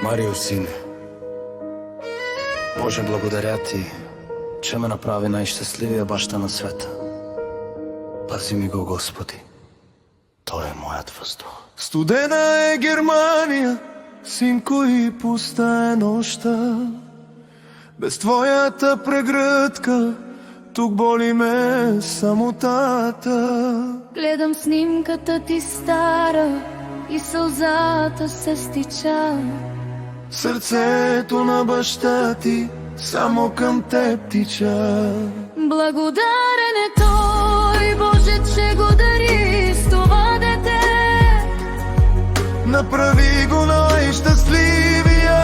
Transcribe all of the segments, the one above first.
Марио, сине, Боже, благодаря Ти, че ме направи най-щастливия баща на света. Пази ми го, Господи. Той е моят въздух. Студена е Германия, синко, и пуста е нощта. Без твоята прегръдка тук боли ме самотата. Гледам снимката ти стара и сълзата се стича. Сърцето на баща ти само към теб тича. Благодарен е той, Боже, че го дари с това дете. Направи го най-щастливия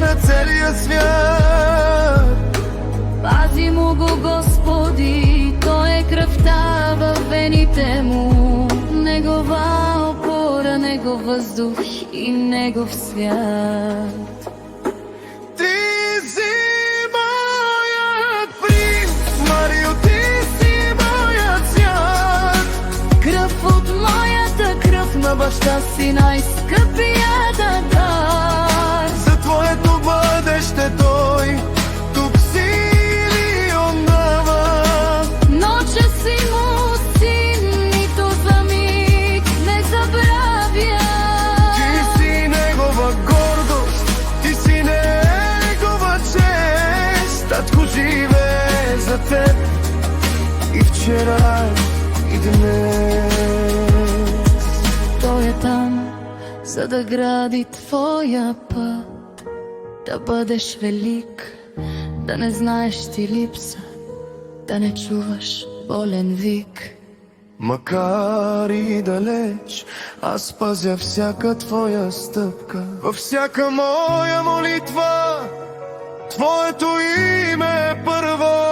на целия свят. Пази му го, Господи, той е кръвта във вените му. Негова опора, негов въздух и негов свят. Ти си моят принц, Марио, ти си моят свят. Кръв от моята кръв, на баща си най-скъпия дар. За твоето бъдеще той тук сили отдава. Но че си му син, нито за миг не забравя. Ти си негова гордост, ти си негова чест. Татко живее за теб и вчера, и днес. Той е там, за да гради твоя път, да бъдеш велик, да не знаеш ти липса, да не чуваш болен вик. Макар и далеч, аз пазя всяка твоя стъпка. Във всяка моя молитва твоето име е първо.